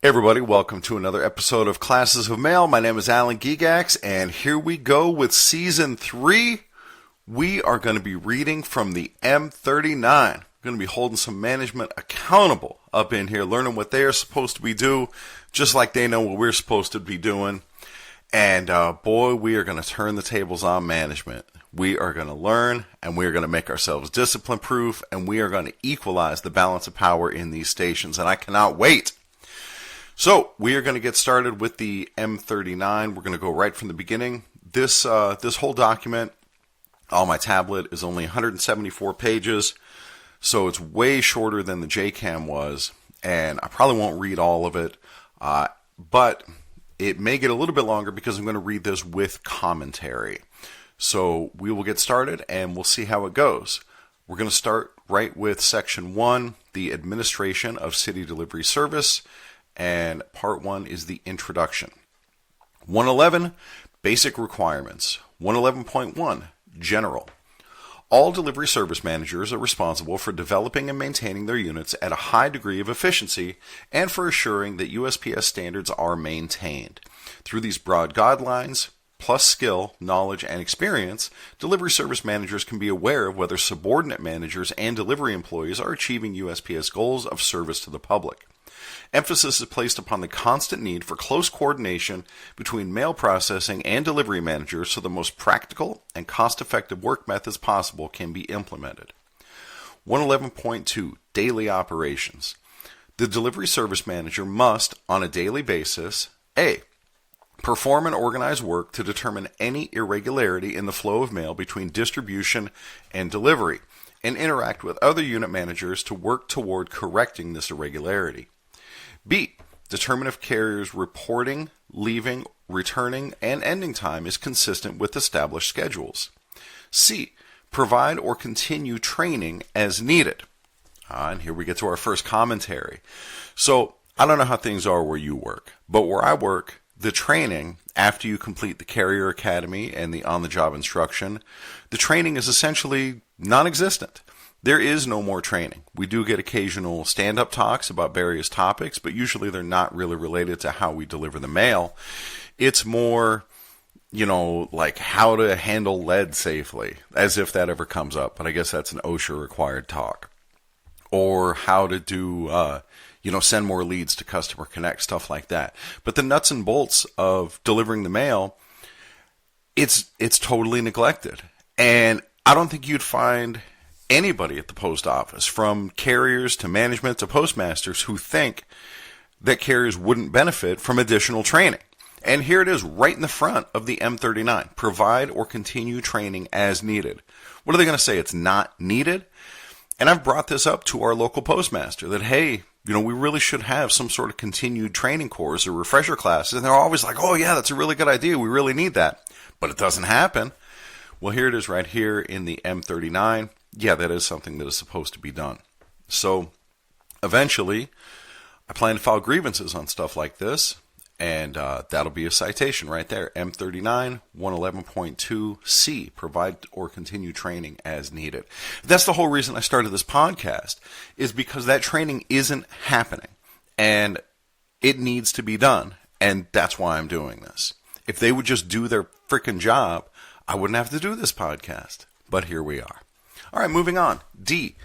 Hey everybody, welcome to another episode of Classes of Mail. My name is Alan Gigax, and here we go with Season 3. We are going to be reading from the M-39. We're going to be holding some management accountable up in here, learning what they are supposed to be doing, just like they know what we're supposed to be doing. And boy, we are going to turn the tables on management. We are going to learn, and we are going to make ourselves discipline-proof, and we are going to equalize the balance of power in these stations, and I cannot wait. So, we are going to get started with the M-39. We're going to go right from the beginning. This whole document on my tablet is only 174 pages, so it's way shorter than the JCAM was, and I probably won't read all of it, but it may get a little bit longer because I'm going to read this with commentary. So, we will get started, and we'll see how it goes. We're going to start right with Section 1, the Administration of City Delivery Service, and Part 1 is the introduction. 111, Basic Requirements. 111.1, General. All delivery service managers are responsible for developing and maintaining their units at a high degree of efficiency and for assuring that USPS standards are maintained. Through these broad guidelines, plus skill, knowledge, and experience, delivery service managers can be aware of whether subordinate managers and delivery employees are achieving USPS goals of service to the public. Emphasis is placed upon the constant need for close coordination between mail processing and delivery managers so the most practical and cost-effective work methods possible can be implemented. 111.2 Daily Operations. The delivery service manager must, on a daily basis, A. Perform and organize work to determine any irregularity in the flow of mail between distribution and delivery, and interact with other unit managers to work toward correcting this irregularity. B. Determine if carriers' reporting, leaving, returning, and ending time is consistent with established schedules. C. Provide or continue training as needed. And here we get to our first commentary. So, I don't know how things are where you work, but where I work, the training, after you complete the Carrier Academy and the on-the-job instruction, the training is essentially non-existent. There is no more training. We do get occasional stand-up talks about various topics, but usually they're not really related to how we deliver the mail. It's more, like how to handle lead safely, as if that ever comes up, but I guess that's an OSHA-required talk. Or how to do, send more leads to Customer Connect, stuff like that. But the nuts and bolts of delivering the mail, it's totally neglected. And I don't think you'd find anybody at the post office, from carriers to management to postmasters, who think that carriers wouldn't benefit from additional training. And here it is right in the front of the M-39. Provide or continue training as needed. What are they going to say? It's not needed? And I've brought this up to our local postmaster that, hey, we really should have some sort of continued training course or refresher classes. And they're always like, oh yeah, that's a really good idea. We really need that. But it doesn't happen. Well, here it is right here in the M-39. Yeah, that is something that is supposed to be done. So, eventually, I plan to file grievances on stuff like this, and that'll be a citation right there. M39, 111.2C, provide or continue training as needed. That's the whole reason I started this podcast, is because that training isn't happening, and it needs to be done, and that's why I'm doing this. If they would just do their freaking job, I wouldn't have to do this podcast, but here we are. All right, moving on. D.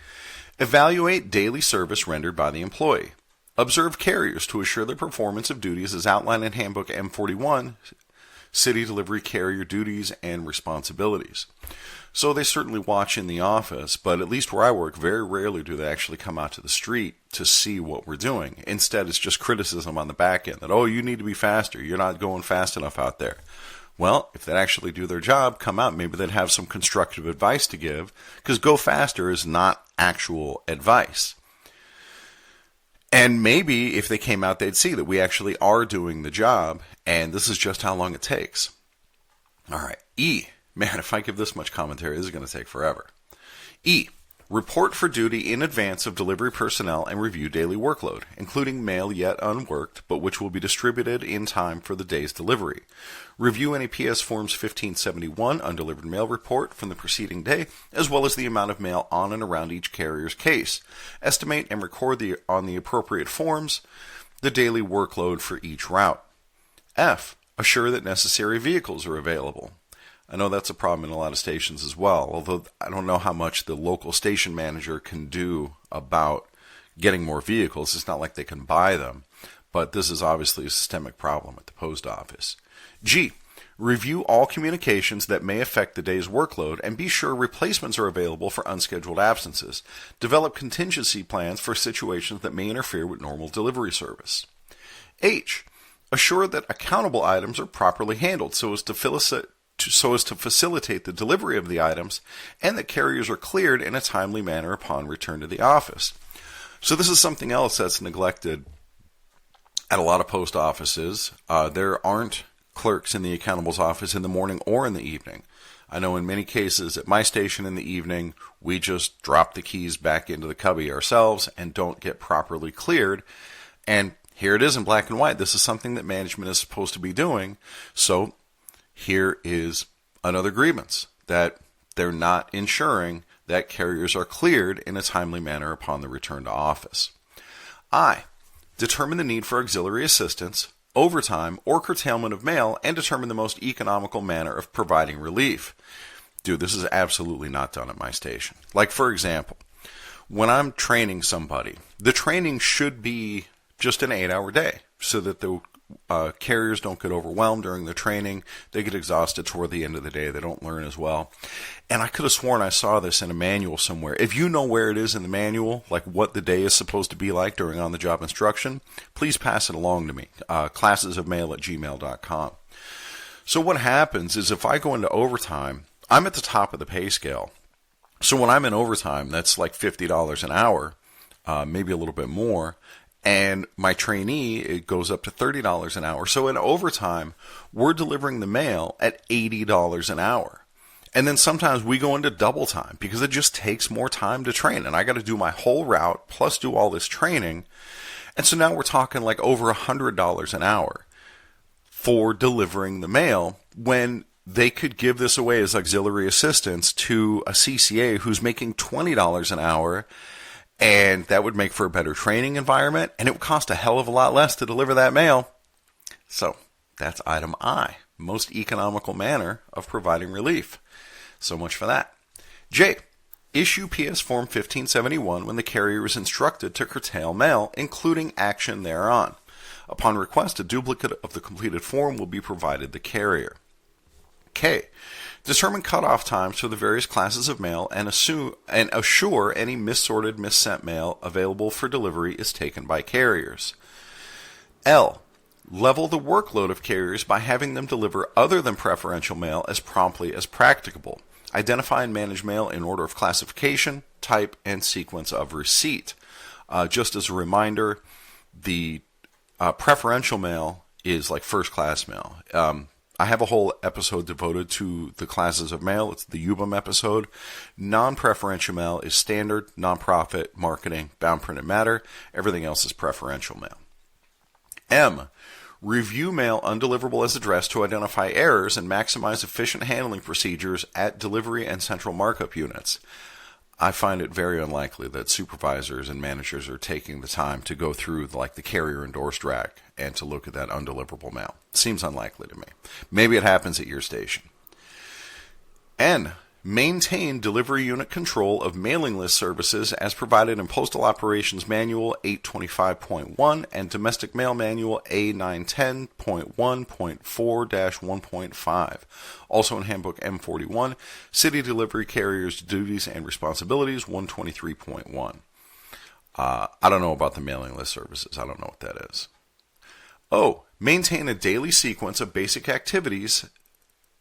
Evaluate daily service rendered by the employee. Observe carriers to assure their performance of duties as outlined in Handbook M41, City Delivery Carrier Duties and Responsibilities. So they certainly watch in the office, but at least where I work, very rarely do they actually come out to the street to see what we're doing. Instead, it's just criticism on the back end that, oh, you need to be faster. You're not going fast enough out there. Well, if they'd actually do their job, come out, maybe they'd have some constructive advice to give, because go faster is not actual advice. And maybe if they came out, they'd see that we actually are doing the job, and this is just how long it takes. All right, E. Man, if I give this much commentary, this is going to take forever. E. Report for duty in advance of delivery personnel and review daily workload, including mail yet unworked, but which will be distributed in time for the day's delivery. Review any PS Forms 1571 undelivered mail report from the preceding day, as well as the amount of mail on and around each carrier's case. Estimate and record on the appropriate forms the daily workload for each route. F, assure that necessary vehicles are available. I know that's a problem in a lot of stations as well, although I don't know how much the local station manager can do about getting more vehicles. It's not like they can buy them, but this is obviously a systemic problem at the post office. G, review all communications that may affect the day's workload and be sure replacements are available for unscheduled absences. Develop contingency plans for situations that may interfere with normal delivery service. H, assure that accountable items are properly handled so as to facilitate the delivery of the items and that carriers are cleared in a timely manner upon return to the office. So this is something else that's neglected at a lot of post offices. There aren't clerks in the accountable's office in the morning or in the evening. I know in many cases at my station in the evening, we just drop the keys back into the cubby ourselves and don't get properly cleared. And here it is in black and white. This is something that management is supposed to be doing. So here is another grievance, that they're not ensuring that carriers are cleared in a timely manner upon the return to office. I, determine the need for auxiliary assistance, overtime, or curtailment of mail, and determine the most economical manner of providing relief. Dude, this is absolutely not done at my station. Like, for example, when I'm training somebody, the training should be just an 8-hour day so that the carriers don't get overwhelmed during the training. They get exhausted toward the end of the day. They don't learn as well. And I could have sworn I saw this in a manual somewhere. If you know where it is in the manual, like what the day is supposed to be like during on-the-job instruction, please pass it along to me. classesofmail@gmail.com. So what happens is if I go into overtime, I'm at the top of the pay scale. So when I'm in overtime, that's like $50 an hour, maybe a little bit more. And my trainee, it goes up to $30 an hour. So in overtime, we're delivering the mail at $80 an hour. And then sometimes we go into double time because it just takes more time to train. And I got to do my whole route plus do all this training. And so now we're talking like over $100 an hour for delivering the mail when they could give this away as auxiliary assistance to a CCA who's making $20 an hour. And that would make for a better training environment, and it would cost a hell of a lot less to deliver that mail. So that's item I, most economical manner of providing relief. So much for that. J, issue PS Form 1571 when the carrier is instructed to curtail mail, including action thereon. Upon request, a duplicate of the completed form will be provided the carrier. K, determine cutoff times for the various classes of mail and assure any missorted, missent mail available for delivery is taken by carriers. L, level the workload of carriers by having them deliver other than preferential mail as promptly as practicable. Identify and manage mail in order of classification, type, and sequence of receipt. Just as a reminder, the preferential mail is like first-class mail. I have a whole episode devoted to the classes of mail. It's the UBM episode. Non-preferential mail is standard, nonprofit, marketing, bound printed matter. Everything else is preferential mail. M, review mail undeliverable as addressed to identify errors and maximize efficient handling procedures at delivery and central markup units. I find it very unlikely that supervisors and managers are taking the time to go through the carrier endorsed rack and to look at that undeliverable mail. Seems unlikely to me. Maybe it happens at your station. N, maintain delivery unit control of mailing list services as provided in Postal Operations Manual 825.1 and Domestic Mail Manual A910.1.4-1.5. Also in Handbook M41, City Delivery Carriers Duties and Responsibilities 123.1. I don't know about the mailing list services. I don't know what that is. O, maintain a daily sequence of basic activities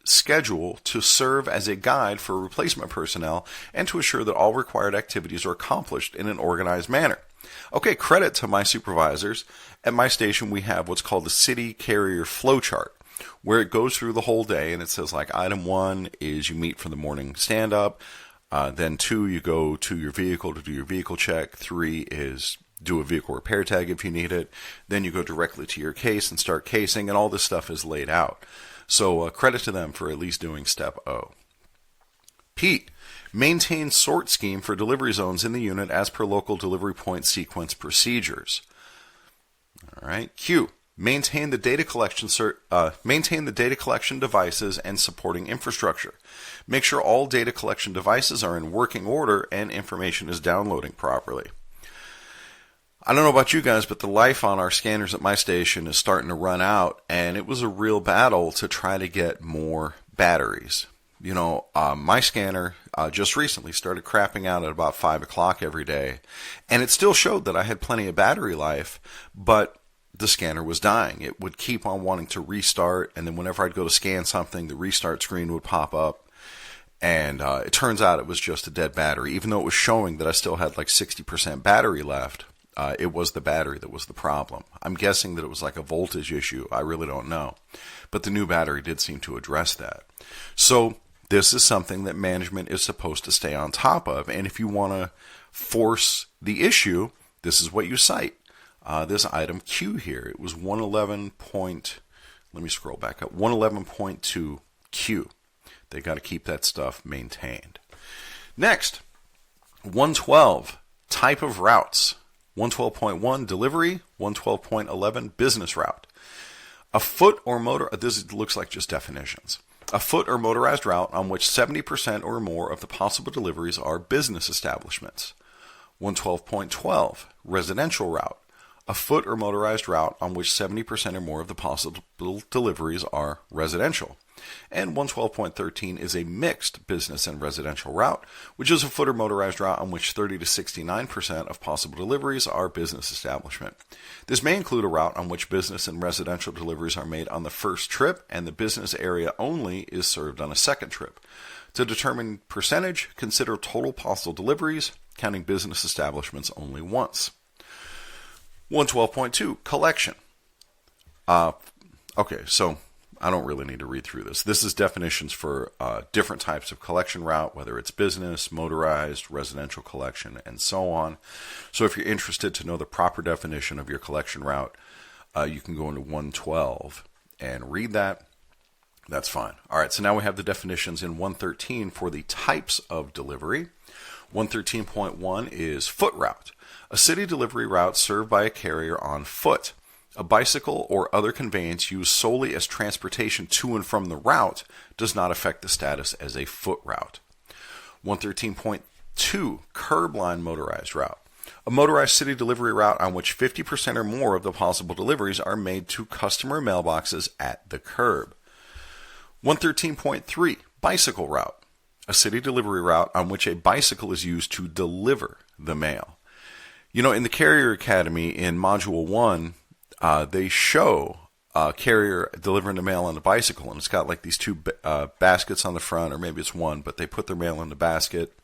schedule to serve as a guide for replacement personnel and to assure that all required activities are accomplished in an organized manner. Okay, credit to my supervisors. At my station, we have what's called the City Carrier Flow Chart, where it goes through the whole day, and it says item 1 is you meet for the morning stand-up, then 2, you go to your vehicle to do your vehicle check, 3 is do a vehicle repair tag if you need it, then you go directly to your case and start casing, and all this stuff is laid out. So credit to them for at least doing step O. P, maintain sort scheme for delivery zones in the unit as per local delivery point sequence procedures. All right. Q, maintain the data collection devices and supporting infrastructure. Make sure all data collection devices are in working order and information is downloading properly. I don't know about you guys, but the life on our scanners at my station is starting to run out, and it was a real battle to try to get more batteries. My scanner just recently started crapping out at about 5 o'clock every day, and it still showed that I had plenty of battery life, but the scanner was dying. It would keep on wanting to restart, and then whenever I'd go to scan something, the restart screen would pop up, and it turns out it was just a dead battery. Even though it was showing that I still had like 60% battery left, it was the battery that was the problem. I'm guessing that it was like a voltage issue. I really don't know. But the new battery did seem to address that. So this is something that management is supposed to stay on top of. And if you want to force the issue, this is what you cite. This item Q here, it was 111. Let me scroll back up. 111.2 Q. They got to keep that stuff maintained. Next, 112, type of routes. 112.1 delivery, 112.11 business route. A foot or motor, this looks like just definitions. A foot or motorized route on which 70% or more of the possible deliveries are business establishments. 112.12 residential route. A foot or motorized route on which 70% or more of the possible deliveries are residential. And 112.13 is a mixed business and residential route, which is a foot or motorized route on which 30 to 69% of possible deliveries are business establishment. This may include a route on which business and residential deliveries are made on the first trip and the business area only is served on a second trip. To determine percentage, consider total possible deliveries, counting business establishments only once. 112.2 collection. Okay, so I don't really need to read through this. This is definitions for different types of collection route, whether it's business, motorized, residential collection, and so on. So if you're interested to know the proper definition of your collection route, you can go into 112 and read that. That's fine. All right, so now we have the definitions in 113 for the types of delivery. 113.1 is foot route. A city delivery route served by a carrier on foot. A bicycle or other conveyance used solely as transportation to and from the route does not affect the status as a foot route. 113.2 curb line motorized route. A motorized city delivery route on which 50% or more of the possible deliveries are made to customer mailboxes at the curb. 113.3 bicycle route. A city delivery route on which a bicycle is used to deliver the mail. In the Carrier Academy in Module 1, they show a carrier delivering the mail on a bicycle, and it's got like these two baskets on the front, or maybe it's one, but they put their mail in the basket.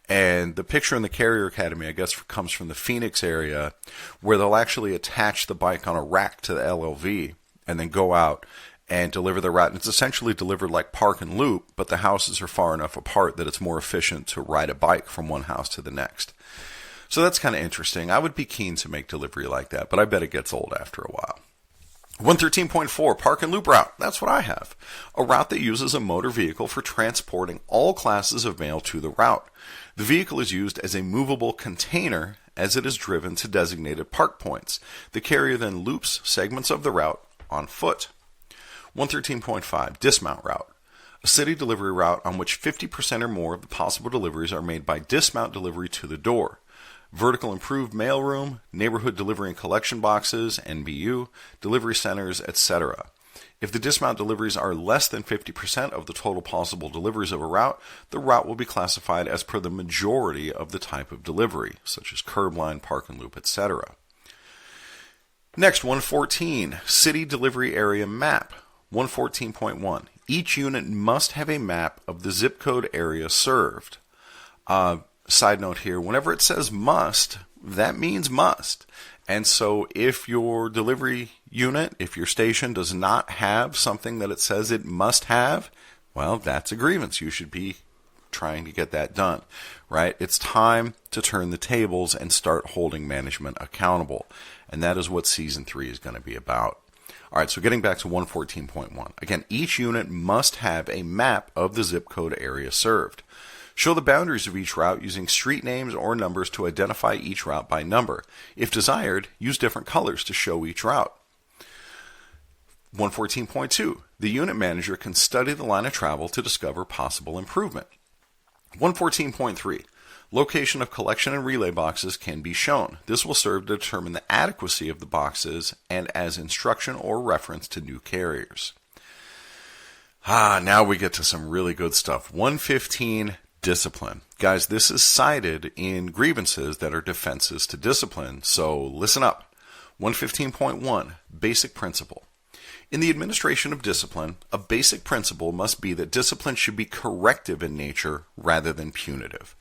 And the picture in the Carrier Academy, I guess, comes from the Phoenix area, where they'll actually attach the bike on a rack to the LLV and then go out and deliver the route. And it's essentially delivered like park and loop, but the houses are far enough apart that it's more efficient to ride a bike from one house to the next. So that's kind of interesting. I would be keen to make delivery like that, but I bet it gets old after a while. 113.4, park and loop route. That's what I have. A route that uses a motor vehicle for transporting all classes of mail to the route. The vehicle is used as a movable container as it is driven to designated park points. The carrier then loops segments of the route on foot. 113.5, dismount route. A city delivery route on which 50% or more of the possible deliveries are made by dismount delivery to the door. Vertical improved mailroom, neighborhood delivery and collection boxes, NBU, delivery centers, etc. If the dismount deliveries are less than 50% of the total possible deliveries of a route, the route will be classified as per the majority of the type of delivery, such as curb line, park and loop, etc. Next, 114, city delivery area map. 114.1, each unit must have a map of the zip code area served. Side note here, whenever it says must, that means must. And so if your delivery unit, if your station does not have something that it says it must have, well, that's a grievance. You should be trying to get that done, right? It's time to turn the tables and start holding management accountable. And that is what Season 3 is going to be about. All right, so getting back to 114.1. Again, each unit must have a map of the zip code area served. Show the boundaries of each route using street names or numbers to identify each route by number. If desired, use different colors to show each route. 114.2. The unit manager can study the line of travel to discover possible improvement. 114.3. Location of collection and relay boxes can be shown. This will serve to determine the adequacy of the boxes and as instruction or reference to new carriers. Now we get to some really good stuff. 115, discipline. Guys, this is cited in grievances that are defenses to discipline, so listen up. 115.1, basic principle. In the administration of discipline, a basic principle must be that discipline should be corrective in nature rather than punitive.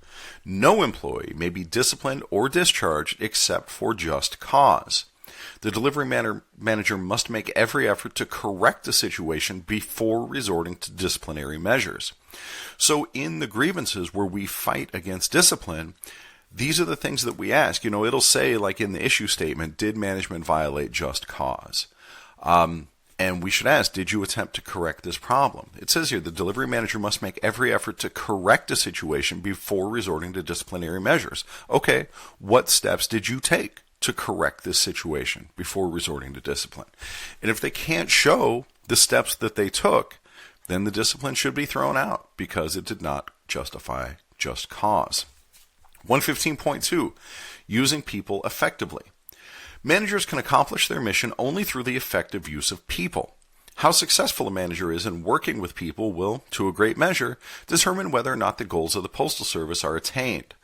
No employee may be disciplined or discharged except for just cause. The delivery manager must make every effort to correct the situation before resorting to disciplinary measures. So in the grievances where we fight against discipline, these are the things that we ask. It'll say, like in the issue statement, did management violate just cause? And we should ask, did you attempt to correct this problem? It says here, the delivery manager must make every effort to correct a situation before resorting to disciplinary measures. Okay, what steps did you take to correct this situation before resorting to discipline? And if they can't show the steps that they took, then the discipline should be thrown out because it did not justify just cause. 115.2, using people effectively. Managers can accomplish their mission only through the effective use of people. How successful a manager is in working with people will, to a great measure, determine whether or not the goals of the Postal Service are attained.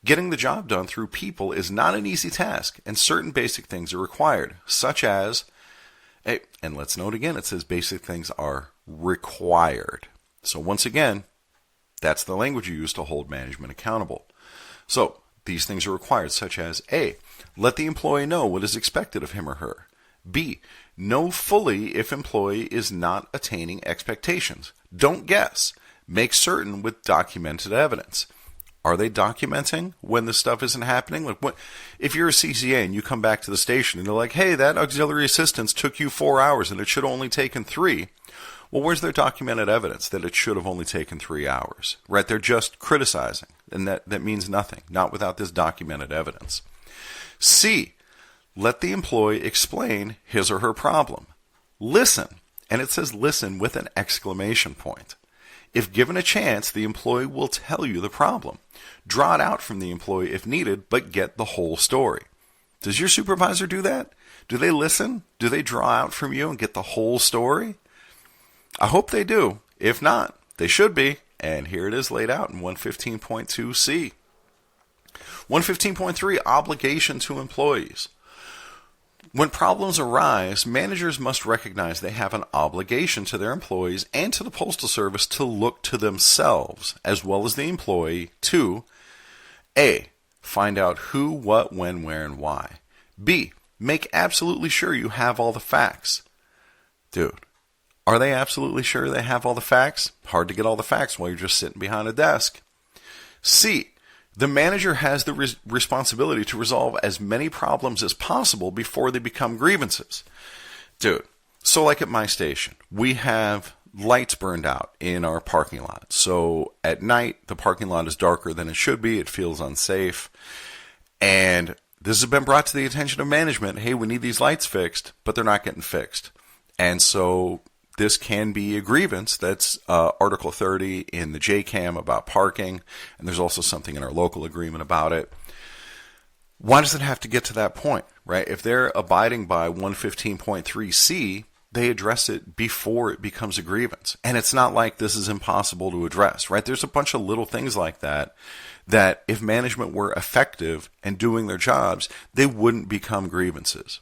Getting the job done through people is not an easy task, and certain basic things are required, such as, and let's note again, it says basic things are required. So once again, that's the language you use to hold management accountable. So these things are required, such as A, let the employee know what is expected of him or her. B, know fully if employee is not attaining expectations. Don't guess. Make certain with documented evidence. Are they documenting when the stuff isn't happening? Like, if you're a CCA and you come back to the station and they're like, hey, that auxiliary assistance took you 4 hours and it should have only taken 3. Well, where's their documented evidence that it should have only taken 3 hours? Right? They're just criticizing, and that means nothing, not without this documented evidence. C, let the employee explain his or her problem. Listen, and it says listen with an exclamation point. If given a chance, the employee will tell you the problem. Draw it out from the employee if needed, but get the whole story. Does your supervisor do that? Do they listen? Do they draw out from you and get the whole story? I hope they do. If not, they should be. And here it is laid out in 115.2C. 115.3, obligation to employees. When problems arise, managers must recognize they have an obligation to their employees and to the Postal Service to look to themselves, as well as the employee, to A, find out who, what, when, where, and why. B, make absolutely sure you have all the facts. Dude, are they absolutely sure they have all the facts? Hard to get all the facts while you're just sitting behind a desk. C, the manager has the responsibility to resolve as many problems as possible before they become grievances. Dude, so like at my station, we have lights burned out in our parking lot. So at night, the parking lot is darker than it should be. It feels unsafe. And this has been brought to the attention of management. Hey, we need these lights fixed, but they're not getting fixed. And so this can be a grievance. That's Article 30 in the JCAM about parking, and there's also something in our local agreement about it. Why does it have to get to that point, right? If they're abiding by 115.3C, they address it before it becomes a grievance. And it's not like this is impossible to address, right? There's a bunch of little things like that if management were effective and doing their jobs, they wouldn't become grievances.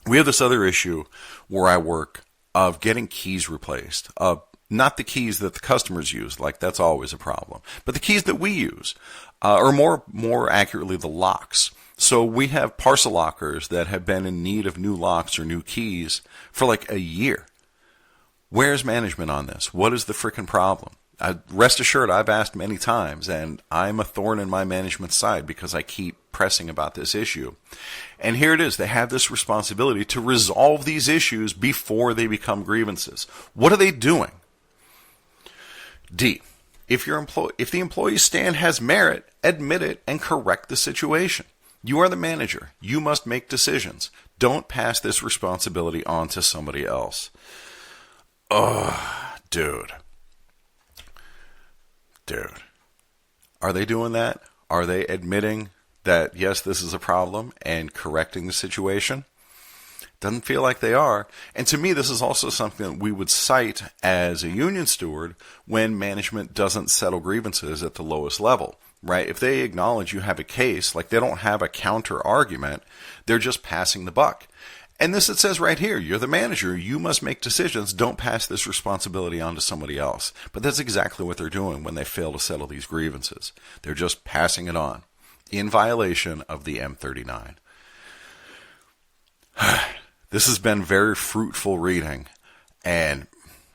We have this other issue where I work of getting keys replaced. Not the keys that the customers use, like that's always a problem, but the keys that we use, or more accurately, the locks. So we have parcel lockers that have been in need of new locks or new keys for like a year. Where's management on this? What is the freaking problem? Rest assured, I've asked many times, and I'm a thorn in my management's side because I keep pressing about this issue. And here it is. They have this responsibility to resolve these issues before they become grievances. What are they doing? D, If the employee's stand has merit, admit it and correct the situation. You are the manager. You must make decisions. Don't pass this responsibility on to somebody else. Oh, dude. Are they doing that? Are they admitting that, yes, this is a problem and correcting the situation? Doesn't feel like they are. And to me, this is also something that we would cite as a union steward when management doesn't settle grievances at the lowest level, right? If they acknowledge you have a case, like they don't have a counter argument, they're just passing the buck. And this, it says right here, you're the manager, you must make decisions, don't pass this responsibility on to somebody else. But that's exactly what they're doing when they fail to settle these grievances. They're just passing it on in violation of the M-39. This has been very fruitful reading, and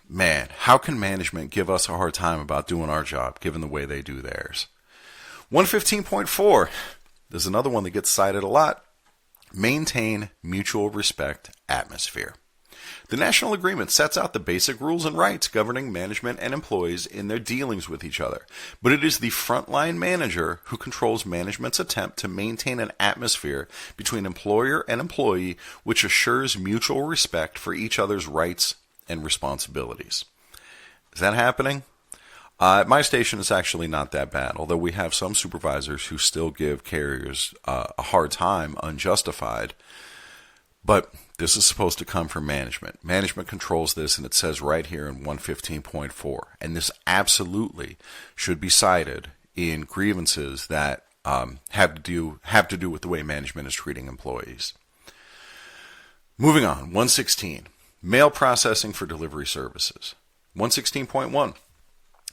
man, how can management give us a hard time about doing our job, given the way they do theirs? 115.4, there's another one that gets cited a lot. Maintain mutual respect atmosphere. The national agreement sets out the basic rules and rights governing management and employees in their dealings with each other, but it is the frontline manager who controls management's attempt to maintain an atmosphere between employer and employee which assures mutual respect for each other's rights and responsibilities. Is that happening? At my station, it's actually not that bad, although we have some supervisors who still give carriers a hard time, unjustified. But this is supposed to come from management. Management controls this, and it says right here in 115.4. And this absolutely should be cited in grievances that have to do with the way management is treating employees. Moving on, 116. Mail processing for delivery services. 116.1.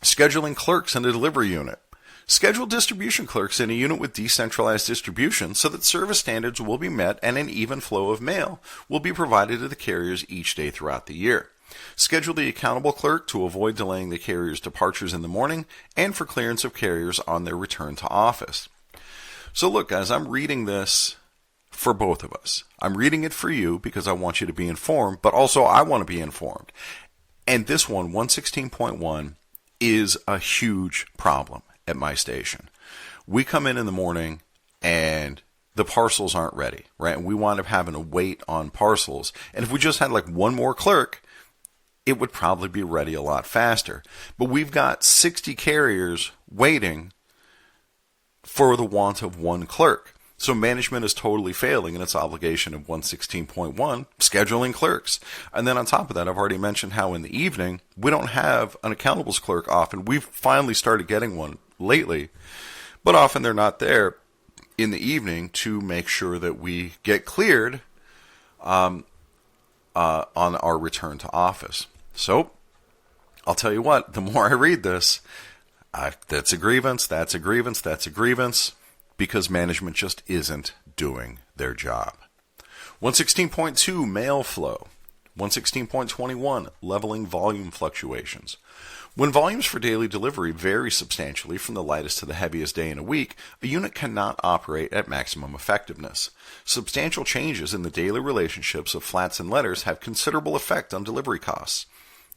Scheduling clerks in a delivery unit. Schedule distribution clerks in a unit with decentralized distribution so that service standards will be met and an even flow of mail will be provided to the carriers each day throughout the year. Schedule the accountable clerk to avoid delaying the carrier's departures in the morning and for clearance of carriers on their return to office. So look, guys, I'm reading this for both of us. I'm reading it for you because I want you to be informed, but also I want to be informed. And this one, 116.1, is a huge problem at my station. We come in the morning and the parcels aren't ready, right? And we wind up having to wait on parcels. And if we just had like one more clerk, it would probably be ready a lot faster. But we've got 60 carriers waiting for the want of one clerk. So management is totally failing in its obligation of 116.1, scheduling clerks. And then on top of that, I've already mentioned how in the evening, we don't have an accountables clerk often. We've finally started getting one lately, but often they're not there in the evening to make sure that we get cleared on our return to office. So I'll tell you what, the more I read this, that's a grievance, that's a grievance, that's a grievance, because management just isn't doing their job. 116.2, mail flow. 116.21, leveling volume fluctuations. When volumes for daily delivery vary substantially from the lightest to the heaviest day in a week, a unit cannot operate at maximum effectiveness. Substantial changes in the daily relationships of flats and letters have considerable effect on delivery costs.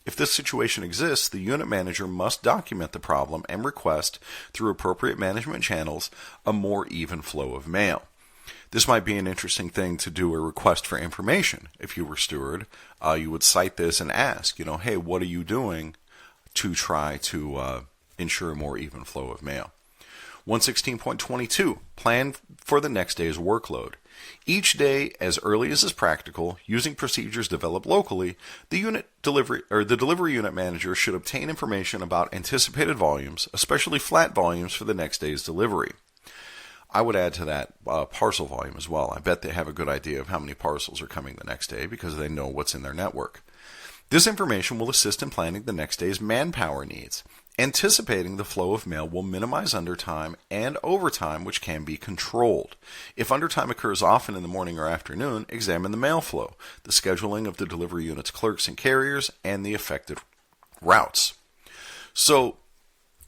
If this situation exists, the unit manager must document the problem and request, through appropriate management channels, a more even flow of mail. This might be an interesting thing to do, a request for information. If you were steward, you would cite this and ask, hey, what are you doing to try to ensure a more even flow of mail? 116.22, plan for the next day's workload. Each day, as early as is practical, using procedures developed locally, the delivery unit manager should obtain information about anticipated volumes, especially flat volumes for the next day's delivery. I would add to that parcel volume as well. I bet they have a good idea of how many parcels are coming the next day because they know what's in their network. This information will assist in planning the next day's manpower needs. Anticipating the flow of mail will minimize undertime and overtime, which can be controlled. If undertime occurs often in the morning or afternoon, examine the mail flow, the scheduling of the delivery unit's clerks and carriers, and the affected routes. So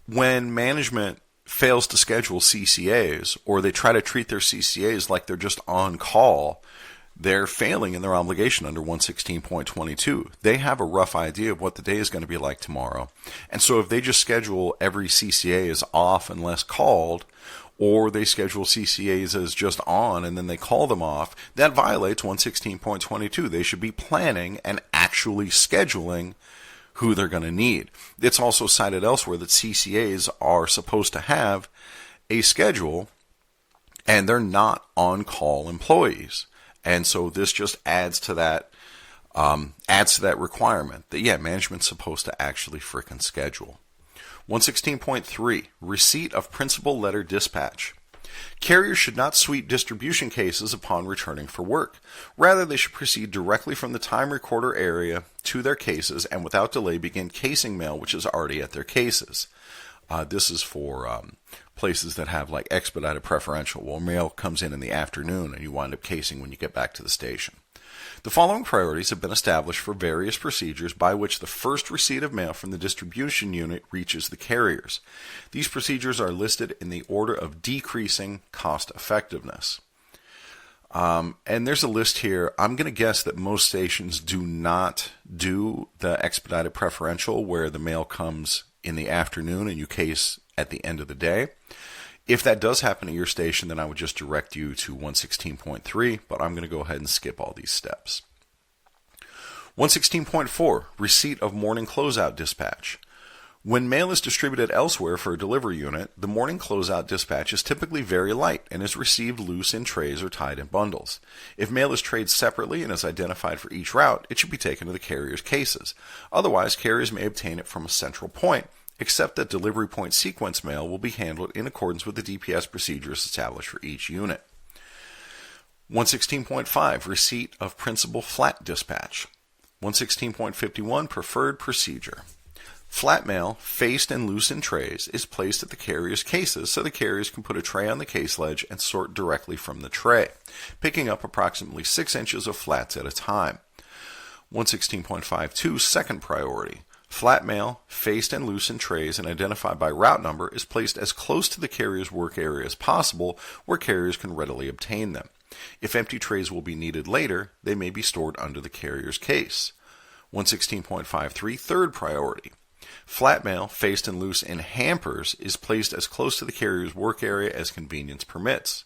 when management fails to schedule CCAs, or they try to treat their CCAs like they're just on call, they're failing in their obligation under 116.22. They have a rough idea of what the day is going to be like tomorrow. And so if they just schedule every CCA as off unless called, or they schedule CCAs as just on and then they call them off, that violates 116.22. They should be planning and actually scheduling who they're going to need. It's also cited elsewhere that CCAs are supposed to have a schedule and they're not on-call employees. And so this just adds to that requirement that, management's supposed to actually frickin' schedule. 116.3, receipt of principal letter dispatch. Carriers should not sweep distribution cases upon returning for work. Rather, they should proceed directly from the time recorder area to their cases and without delay begin casing mail which is already at their cases. This is for places that have like expedited preferential. Well, mail comes in the afternoon and you wind up casing when you get back to the station. The following priorities have been established for various procedures by which the first receipt of mail from the distribution unit reaches the carriers. These procedures are listed in the order of decreasing cost effectiveness. And there's a list here. I'm going to guess that most stations do not do the expedited preferential where the mail comes in the afternoon and you case at the end of the day. If that does happen at your station, then I would just direct you to 116.3, but I'm going to go ahead and skip all these steps. 116.4, receipt of morning closeout dispatch. When mail is distributed elsewhere for a delivery unit, the morning closeout dispatch is typically very light and is received loose in trays or tied in bundles. If mail is trayed separately and is identified for each route, it should be taken to the carrier's cases. Otherwise, carriers may obtain it from a central point, except that delivery point sequence mail will be handled in accordance with the DPS procedures established for each unit. 116.5, receipt of principal flat dispatch. 116.51, preferred procedure. Flat mail, faced and loose in trays, is placed at the carrier's cases so the carriers can put a tray on the case ledge and sort directly from the tray, picking up approximately 6 inches of flats at a time. 116.52, second priority. Flat mail, faced and loose in trays and identified by route number, is placed as close to the carrier's work area as possible where carriers can readily obtain them. If empty trays will be needed later, they may be stored under the carrier's case. 116.53, third priority. Flat mail, faced and loose in hampers, is placed as close to the carrier's work area as convenience permits.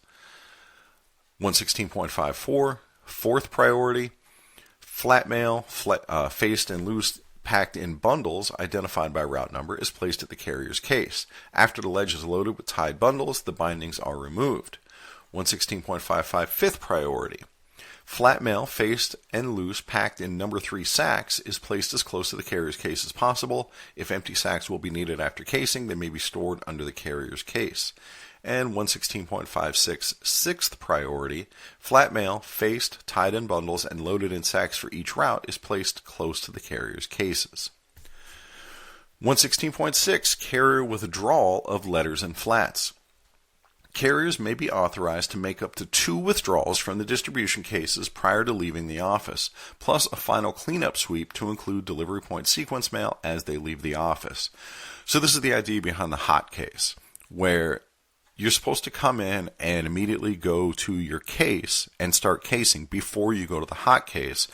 116.54, fourth priority. Flat mail, faced and loose packed in bundles identified by route number is placed at the carrier's case. After the ledge is loaded with tied bundles, the bindings are removed. 116.55, fifth priority. Flat mail, faced and loose, packed in number 3 sacks, is placed as close to the carrier's case as possible. If empty sacks will be needed after casing, they may be stored under the carrier's case. And 116.56, sixth priority. Flat mail, faced, tied in bundles, and loaded in sacks for each route is placed close to the carrier's cases. 116.6, carrier withdrawal of letters and flats. Carriers may be authorized to make up to 2 withdrawals from the distribution cases prior to leaving the office, plus a final cleanup sweep to include delivery point sequence mail as they leave the office. So this is the idea behind the hot case, where you're supposed to come in and immediately go to your case and start casing before you go to the hot case,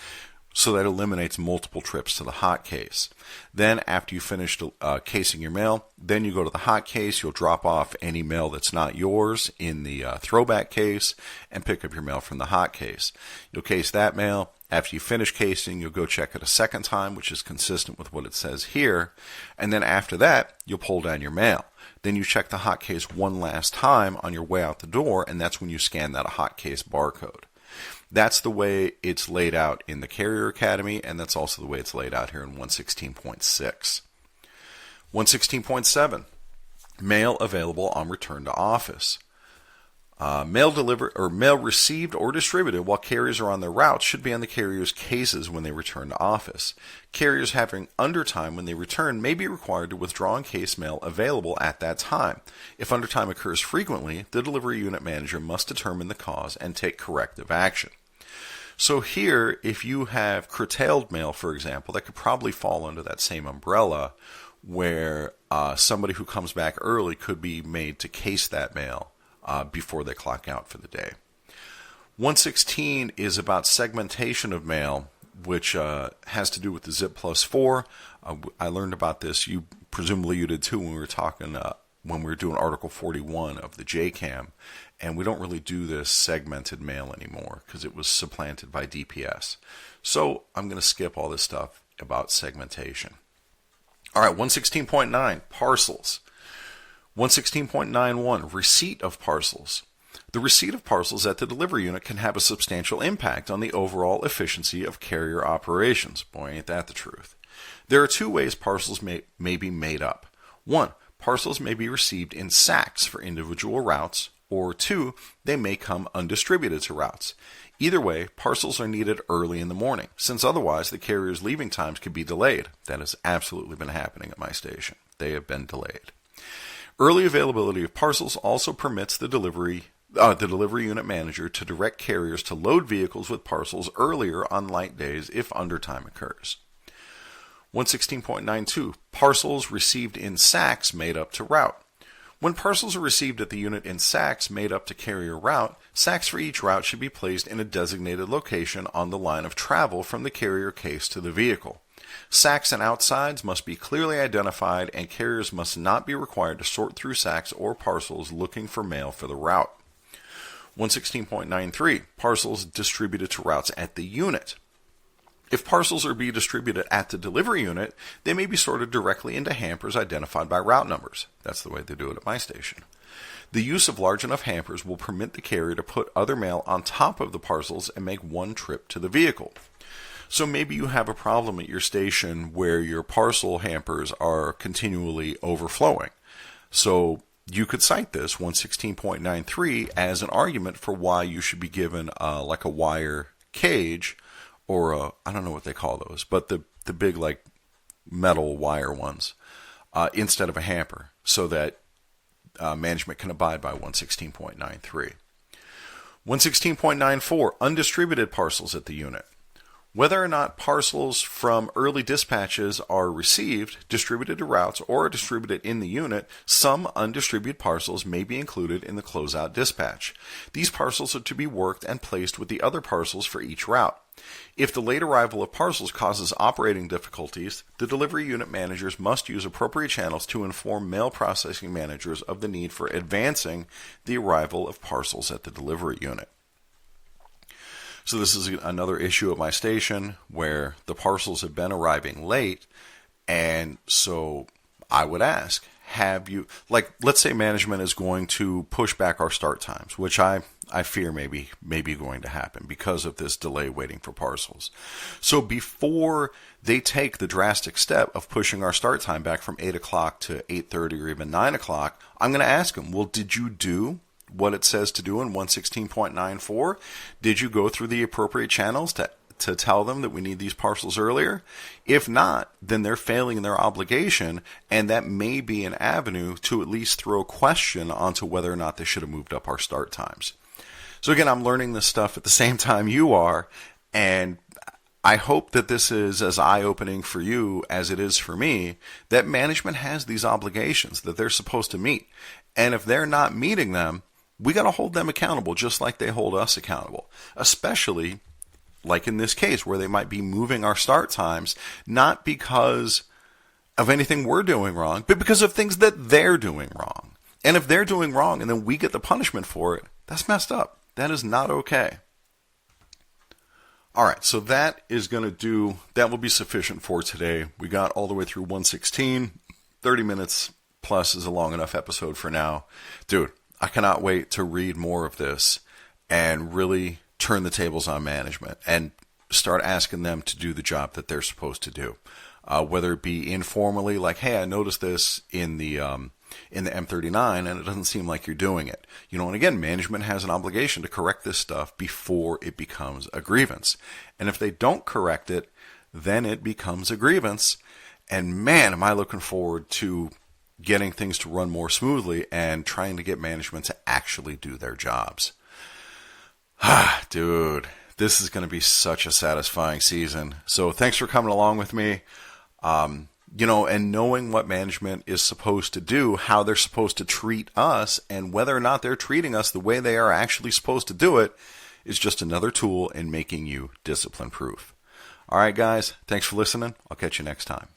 so that eliminates multiple trips to the hot case. Then after you finish casing your mail, then you go to the hot case. You'll drop off any mail that's not yours in the throwback case and pick up your mail from the hot case. You'll case that mail. After you finish casing, you'll go check it a second time, which is consistent with what it says here. And then after that, you'll pull down your mail. Then you check the hot case one last time on your way out the door, and that's when you scan that hot case barcode. That's the way it's laid out in the Carrier Academy, and that's also the way it's laid out here in 116.6. 116.7, mail available on return to office. Mail delivered or mail received or distributed while carriers are on their routes should be on the carrier's cases when they return to office. Carriers having undertime when they return may be required to withdraw in case mail available at that time. If undertime occurs frequently, the delivery unit manager must determine the cause and take corrective action. So here, if you have curtailed mail, for example, that could probably fall under that same umbrella, where somebody who comes back early could be made to case that mail before they clock out for the day. 116 is about segmentation of mail, which has to do with the zip plus 4. I learned about this. Presumably you did too when we were talking when we were doing Article 41 of the JCAM, and we don't really do this segmented mail anymore because it was supplanted by DPS. So I'm going to skip all this stuff about segmentation. All right, 116.9, parcels. 116.91, receipt of parcels. The receipt of parcels at the delivery unit can have a substantial impact on the overall efficiency of carrier operations. Boy, ain't that the truth. There are two ways parcels may be made up. 1, parcels may be received in sacks for individual routes, or 2, they may come undistributed to routes. Either way, parcels are needed early in the morning, since otherwise the carrier's leaving times could be delayed. That has absolutely been happening at my station. They have been delayed. Early availability of parcels also permits the delivery unit manager to direct carriers to load vehicles with parcels earlier on light days if undertime occurs. 116.92, parcels received in sacks made up to route. When parcels are received at the unit in sacks made up to carrier route, sacks for each route should be placed in a designated location on the line of travel from the carrier case to the vehicle. Sacks and outsides must be clearly identified, and carriers must not be required to sort through sacks or parcels looking for mail for the route. 116.93, parcels distributed to routes at the unit. If parcels are being distributed at the delivery unit, they may be sorted directly into hampers identified by route numbers. That's the way they do it at my station. The use of large enough hampers will permit the carrier to put other mail on top of the parcels and make one trip to the vehicle. So maybe you have a problem at your station where your parcel hampers are continually overflowing. So you could cite this 116.93 as an argument for why you should be given like a wire cage, or I don't know what they call those, but the big like metal wire ones instead of a hamper, so that management can abide by 116.93. 116.94, undistributed parcels at the unit. Whether or not parcels from early dispatches are received, distributed to routes, or distributed in the unit, some undistributed parcels may be included in the closeout dispatch. These parcels are to be worked and placed with the other parcels for each route. If the late arrival of parcels causes operating difficulties, the delivery unit managers must use appropriate channels to inform mail processing managers of the need for advancing the arrival of parcels at the delivery unit. So this is another issue at my station where the parcels have been arriving late, and so I would ask, have you, like, let's say management is going to push back our start times, which I fear may be going to happen because of this delay waiting for parcels. So before they take the drastic step of pushing our start time back from 8 o'clock to 8:30 or even 9 o'clock, I'm going to ask them, well, did you do what it says to do in 116.94? Did you go through the appropriate channels to tell them that we need these parcels earlier? If not, then they're failing in their obligation, and that may be an avenue to at least throw a question onto whether or not they should have moved up our start times. So again, I'm learning this stuff at the same time you are, and I hope that this is as eye-opening for you as it is for me, that management has these obligations that they're supposed to meet. And if they're not meeting them, we got to hold them accountable just like they hold us accountable, especially like in this case where they might be moving our start times, not because of anything we're doing wrong, but because of things that they're doing wrong. And if they're doing wrong and then we get the punishment for it, that's messed up. That is not okay. All right, so that will be sufficient for today. We got all the way through 116. 30 minutes plus is a long enough episode for now. Dude, I cannot wait to read more of this and really turn the tables on management and start asking them to do the job that they're supposed to do. Whether it be informally, like, hey, I noticed this in the M-39 and it doesn't seem like you're doing it. And again, management has an obligation to correct this stuff before it becomes a grievance. And if they don't correct it, then it becomes a grievance. And man, am I looking forward to getting things to run more smoothly and trying to get management to actually do their jobs. Dude, this is going to be such a satisfying season. So thanks for coming along with me. And knowing what management is supposed to do, how they're supposed to treat us, and whether or not they're treating us the way they are actually supposed to do it, is just another tool in making you discipline proof. All right, guys, thanks for listening. I'll catch you next time.